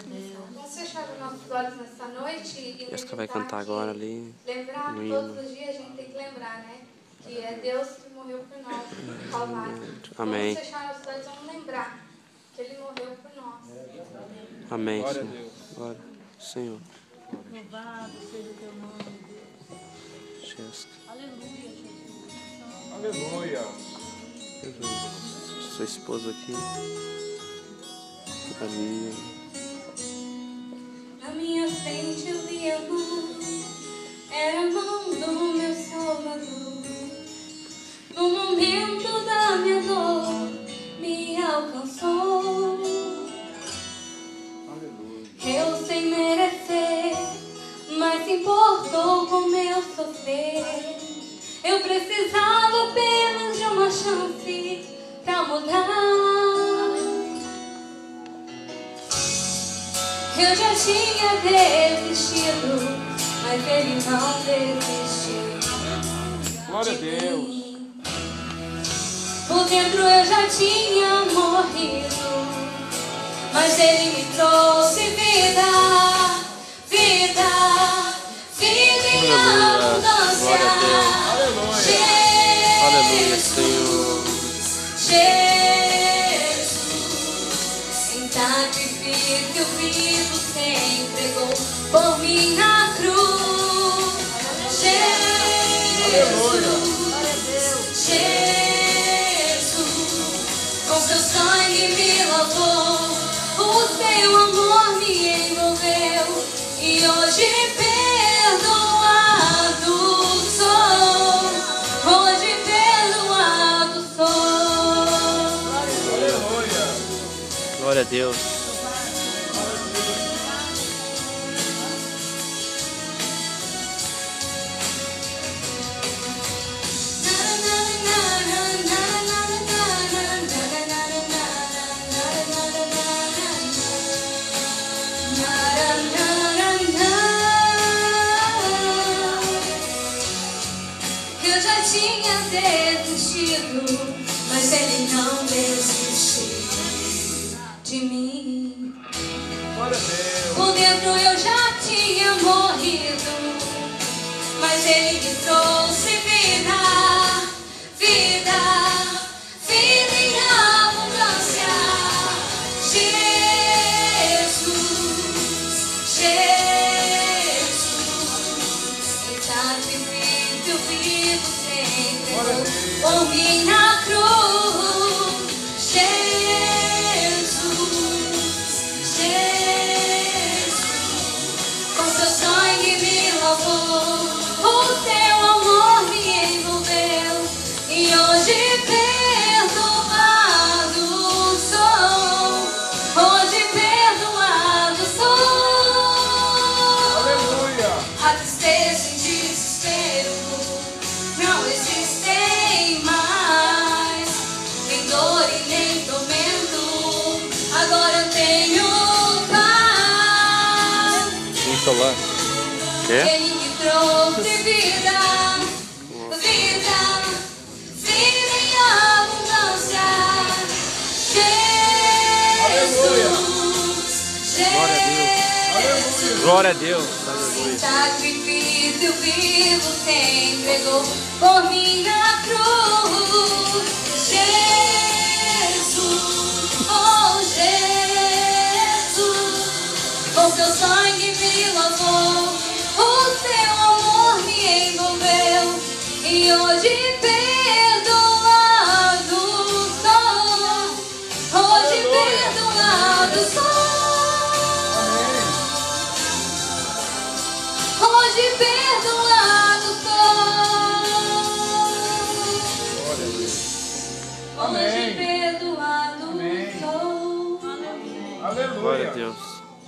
Vamos fechar os nossos olhos nessa noite e Jessica vai cantar agora ali. lembrar, todos os dias a gente tem que lembrar, né? Que é Deus que morreu por nós, no Calvário. Amém. Vamos fechar nossos olhos e vamos lembrar que Ele morreu por nós. Amém, Senhor. Glória, Senhor. Louvado seja o teu nome, Deus. Jéssica. Aleluia, Jesus. Aleluia. Sua esposa aqui. Ali. Na minha frente eu vi a luz, era a mão do meu Salvador. No momento da minha dor, me alcançou. Eu sem merecer, mas se importou com meu sofrer. Eu precisava apenas de uma chance pra mudar. Eu já tinha desistido, mas Ele não desistiu. Glória a Deus. Por dentro eu já tinha morrido, mas Ele me trouxe vida, vida, vida em abundância. Aleluia. Aleluia, Senhor. Jesus, em sacrifício vivo se entregou por mim na cruz. Jesus, com seu sangue me lavou, o seu amor me envolveu, e hoje perdoado sou, hoje perdoado sou. Aleluia. Glória a Deus. Eu já tinha desistido, mas Ele não desistiu de mim. Glória a Deus. Por dentro eu já tinha morrido, mas Ele me trouxe vida, vida, vida em abundância. Jesus, Jesus, em sacrifício vivo se entregou por mim na cruz. Jesus, Jesus, com seu sangue me lavou, o seu amor me envolveu, e hoje perdoado sou, hoje perdoado sou. Aleluia. A tristeza e desespero não existem mais, nem dor e nem tormento, agora eu tenho paz. Solar. Quer? Ele me trouxe vida, vida, vida em abundância. Jesus, Glória a Deus. Jesus, Aleluia. em sacrifício vivo se entregou por mim na cruz. Jesus, oh Jesus, com seu sangue me lavou, o seu amor me envolveu, e hoje perdoado sou, hoje perdoado sou. Hoje perdoado sou. Hoje perdoado sou. Aleluia. Glória a Deus.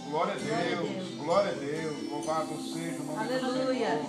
Glória a Deus. Glória a Deus. Louvado seja o nome do Senhor. Aleluia.